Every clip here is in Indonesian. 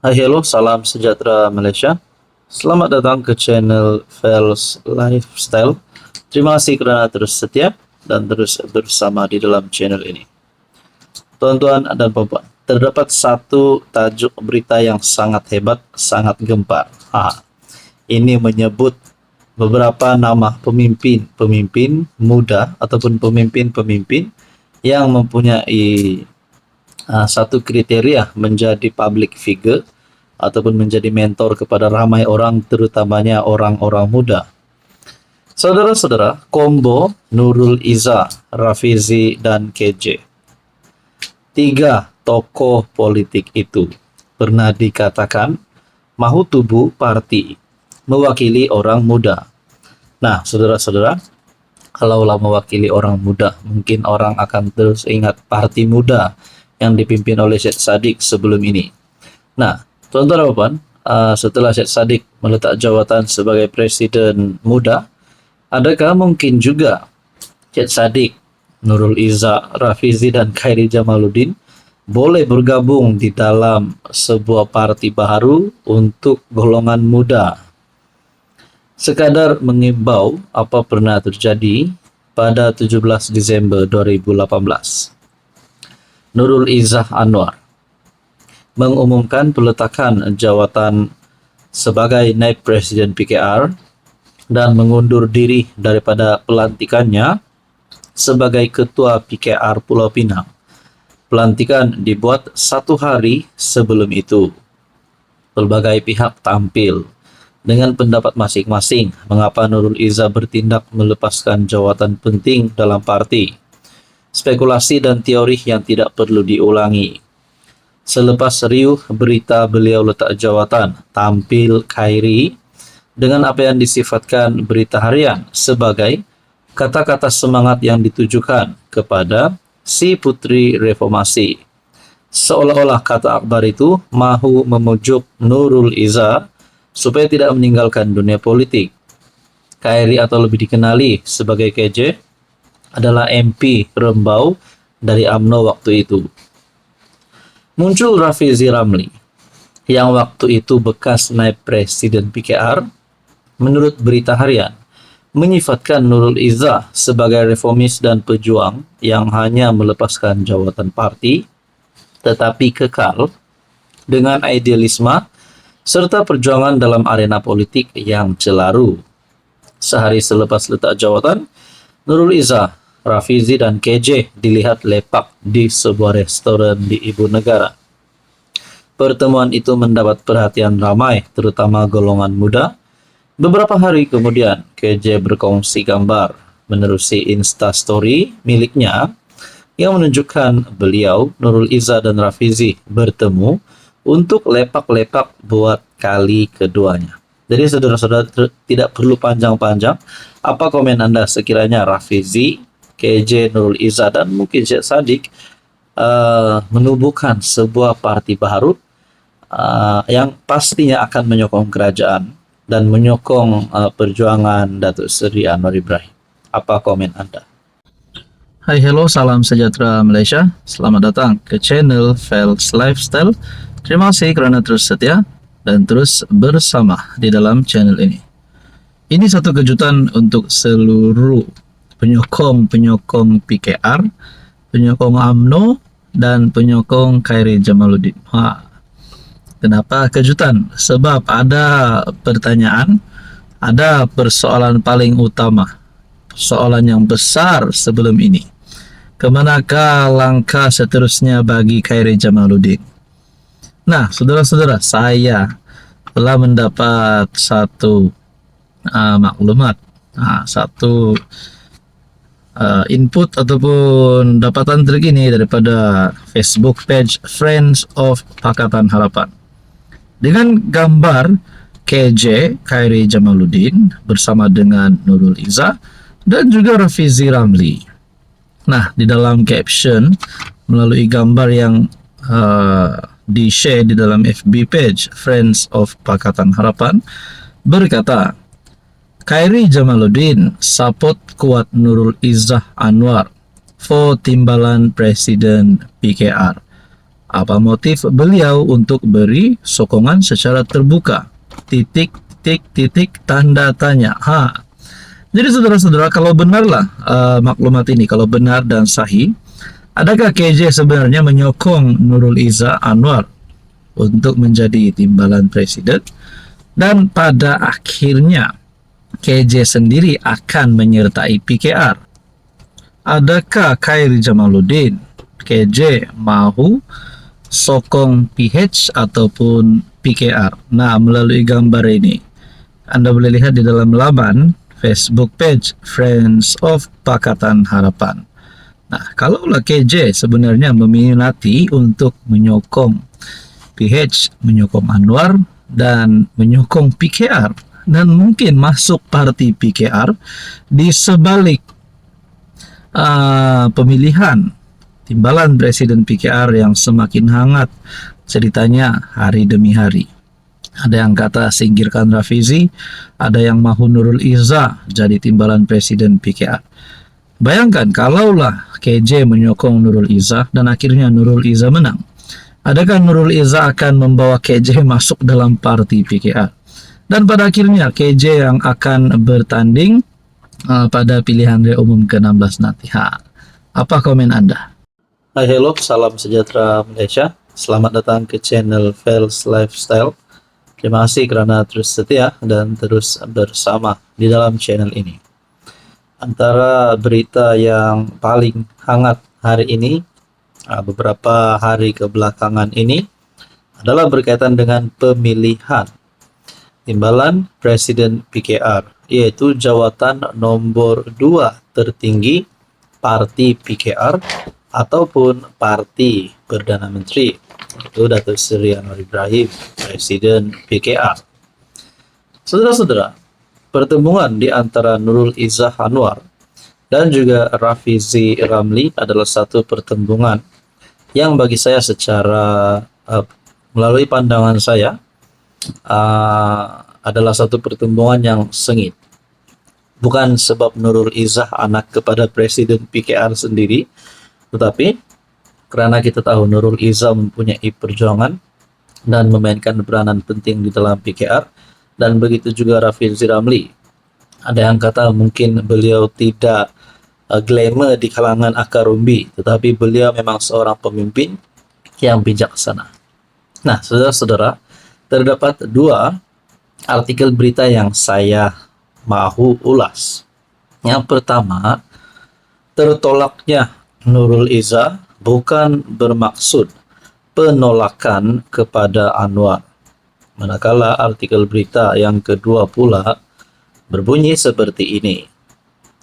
Hai, hello, salam sejahtera Malaysia. Selamat datang ke channel Fels Lifestyle. Terima kasih kerana terus setia dan terus bersama di dalam channel ini. Tuan-tuan dan puan-puan, terdapat satu tajuk berita yang sangat hebat, sangat gempar. Ini menyebut beberapa nama pemimpin muda ataupun pemimpin yang mempunyai satu kriteria menjadi public figure ataupun menjadi mentor kepada ramai orang, terutamanya orang-orang muda. Saudara-saudara, combo Nurul Izzah, Rafizi, dan KJ. Tiga tokoh politik itu pernah dikatakan mahu tubuh parti, mewakili orang muda. Nah, saudara-saudara, kalaulah mewakili orang muda, mungkin orang akan terus ingat parti muda yang dipimpin oleh Syed Saddiq sebelum ini. Nah, tuan-tuan dan puan, setelah Syed Saddiq meletak jawatan sebagai presiden muda, adakah mungkin juga Syed Saddiq, Nurul Izzah, Rafizi, dan Khairi Jamaluddin boleh bergabung di dalam sebuah parti baru untuk golongan muda? Sekadar mengimbau apa pernah terjadi pada 17 Disember 2018. Nurul Izzah Anwar mengumumkan peletakan jawatan sebagai naib presiden PKR dan mengundur diri daripada pelantikannya sebagai ketua PKR Pulau Pinang. Pelantikan dibuat satu hari sebelum itu. Pelbagai pihak tampil dengan pendapat masing-masing mengapa Nurul Izzah bertindak melepaskan jawatan penting dalam parti. Spekulasi dan teori yang tidak perlu diulangi. Selepas riuh berita beliau letak jawatan, tampil Khairi dengan apa yang disifatkan berita harian sebagai kata-kata semangat yang ditujukan kepada si putri reformasi. Seolah-olah kata akbar itu mahu memujuk Nurul Izzah supaya tidak meninggalkan dunia politik. Khairi atau lebih dikenali sebagai KJ adalah MP Rembau dari UMNO waktu itu. Muncul Rafizi Ramli yang waktu itu bekas naib presiden PKR, menurut berita harian, menyifatkan Nurul Izzah sebagai reformis dan pejuang yang hanya melepaskan jawatan parti tetapi kekal dengan idealisme serta perjuangan dalam arena politik yang celaru. Sehari selepas letak jawatan, Nurul Izzah, Rafizi, dan KJ dilihat lepak di sebuah restoran di ibu negara. Pertemuan itu mendapat perhatian ramai, terutama golongan muda. Beberapa hari kemudian, KJ berkongsi gambar menerusi Instastory miliknya yang menunjukkan beliau, Nurul Izzah, dan Rafizi bertemu untuk lepak-lepak buat kali keduanya. Jadi saudara-saudara tidak perlu panjang-panjang. Apa komen Anda sekiranya Rafizi, KJ, Nurul Izzah, dan mungkin Syed Saddiq menubuhkan sebuah parti baru yang pastinya akan menyokong kerajaan dan menyokong perjuangan Datuk Seri Anwar Ibrahim? Apa komen Anda? Hai, hello, salam sejahtera Malaysia. Selamat datang ke channel Fels Lifestyle. Terima kasih kerana terus setia dan terus bersama di dalam channel ini. Ini satu kejutan untuk seluruh penyokong PKR, penyokong UMNO, dan penyokong Khairi Jamaluddin. Kenapa kejutan? Sebab ada pertanyaan, ada persoalan paling utama, persoalan yang besar sebelum ini. Kemanakah langkah seterusnya bagi Khairi Jamaluddin? Nah, saudara-saudara, saya telah mendapat satu maklumat, satu input ataupun dapatan terkini daripada Facebook page Friends of Pakatan Harapan dengan gambar KJ, Khairi Jamaluddin, bersama dengan Nurul Izzah dan juga Rafizi Ramli. Nah, di dalam caption melalui gambar yang di-share di dalam FB page Friends of Pakatan Harapan berkata, Khairi Jamaluddin support kuat Nurul Izzah Anwar for timbalan Presiden PKR. Apa motif beliau untuk beri sokongan secara terbuka? Titik, titik, titik, tanda tanya. Jadi saudara-saudara, kalau benarlah maklumat ini, kalau benar dan sahih, adakah KJ sebenarnya menyokong Nurul Izzah Anwar untuk menjadi timbalan presiden? Dan pada akhirnya KJ sendiri akan menyertai PKR. Adakah Khairi Jamaluddin KJ mau sokong PH ataupun PKR? Nah, melalui gambar ini Anda boleh lihat di dalam laman Facebook page Friends of Pakatan Harapan. Nah, kalaulah KJ sebenarnya meminati untuk menyokong PH, menyokong Anwar, dan menyokong PKR, dan mungkin masuk parti PKR di sebalik pemilihan timbalan presiden PKR yang semakin hangat ceritanya hari demi hari. Ada yang kata singkirkan Rafizi, ada yang mahu Nurul Izzah jadi timbalan presiden PKR. Bayangkan kalaulah KJ menyokong Nurul Izzah dan akhirnya Nurul Izzah menang. Adakah Nurul Izzah akan membawa KJ masuk dalam parti PKR? Dan pada akhirnya KJ yang akan bertanding pada pilihan raya umum ke-16 nanti. Apa komen Anda? Hai, hello, salam sejahtera Malaysia. Selamat datang ke channel Fels Lifestyle. Terima kasih karena terus setia dan terus bersama di dalam channel ini. Antara berita yang paling hangat hari ini, beberapa hari kebelakangan ini, adalah berkaitan dengan pemilihan timbalan presiden PKR, yaitu jawatan nomor 2 tertinggi parti PKR ataupun parti Perdana Menteri, itu Datuk Seri Anwar Ibrahim, presiden PKR. Saudara-saudara, pertemuan di antara Nurul Izzah Anwar dan juga Rafizi Ramli adalah satu pertemuan yang bagi saya secara melalui pandangan saya adalah satu pertemuan yang sengit. Bukan sebab Nurul Izzah anak kepada presiden PKR sendiri, tetapi karena kita tahu Nurul Izzah mempunyai perjuangan dan memainkan peranan penting di dalam PKR, dan begitu juga Rafizi Ramli. Ada yang kata mungkin beliau tidak glamour di kalangan akar umbi, tetapi beliau memang seorang pemimpin yang bijaksana. Nah, saudara-saudara, terdapat dua artikel berita yang saya mahu ulas. Yang pertama, tertolaknya Nurul Izzah bukan bermaksud penolakan kepada Anwar. Manakala artikel berita yang kedua pula berbunyi seperti ini.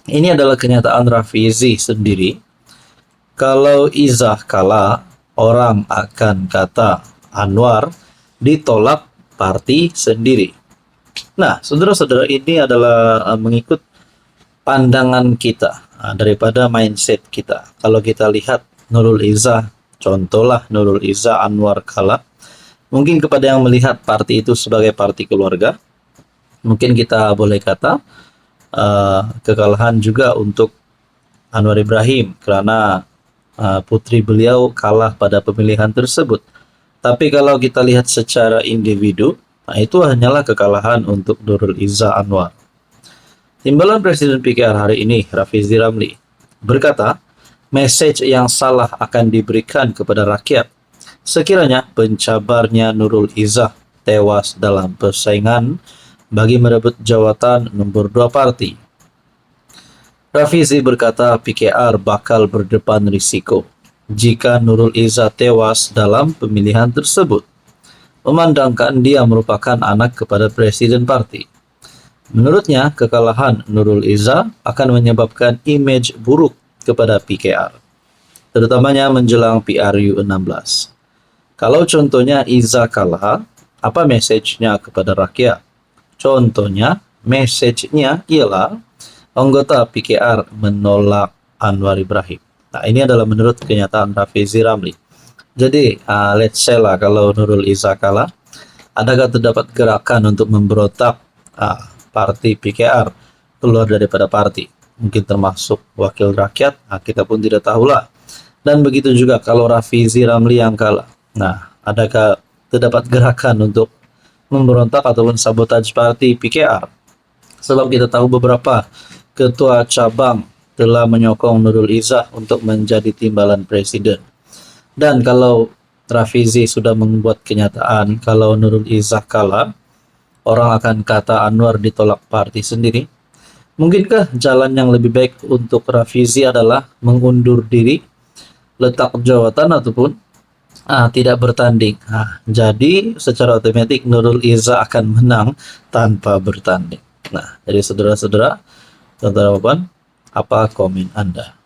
Ini adalah kenyataan Rafizi sendiri. Kalau Izzah kalah, orang akan kata Anwar ditolak parti sendiri. Nah, saudara-saudara, ini adalah mengikut pandangan kita daripada mindset kita. Kalau kita lihat Nurul Izzah, contohlah Nurul Izzah Anwar kalah, mungkin kepada yang melihat parti itu sebagai parti keluarga, mungkin kita boleh kata kekalahan juga untuk Anwar Ibrahim karena putri beliau kalah pada pemilihan tersebut. Tapi kalau kita lihat secara individu, itu hanyalah kekalahan untuk Nurul Izzah Anwar. Timbalan Presiden PKR hari ini, Rafizi Ramli, berkata, message yang salah akan diberikan kepada rakyat sekiranya pencabarnya Nurul Izzah tewas dalam persaingan bagi merebut jawatan nomor 2 parti. Rafizi berkata PKR bakal berdepan risiko jika Nurul Izzah tewas dalam pemilihan tersebut, memandangkan dia merupakan anak kepada presiden parti. Menurutnya, kekalahan Nurul Izzah akan menyebabkan image buruk kepada PKR, terutamanya menjelang PRU 16. Kalau contohnya Izzah kalah, apa message-nya kepada rakyat? Contohnya, message-nya ialah anggota PKR menolak Anwar Ibrahim. Nah, ini adalah menurut kenyataan Rafizi Ramli. Jadi, let's say lah kalau Nurul Izzah kalah, adakah terdapat gerakan untuk memberontak parti PKR keluar daripada parti? Mungkin termasuk wakil rakyat, kita pun tidak tahulah. Dan begitu juga kalau Rafizi Ramli yang kalah, Nah, adakah terdapat gerakan untuk memberontak ataupun sabotage parti PKR? Sebab kita tahu beberapa ketua cabang telah menyokong Nurul Izzah untuk menjadi timbalan presiden. Dan kalau Rafizi sudah membuat kenyataan kalau Nurul Izzah kalah, orang akan kata Anwar ditolak parti sendiri. Mungkinkah jalan yang lebih baik untuk Rafizi adalah mengundur diri, letak jawatan ataupun tidak bertanding. Jadi secara otomatis Nurul Izzah akan menang tanpa bertanding. Nah, jadi saudara-saudara, apa komen Anda?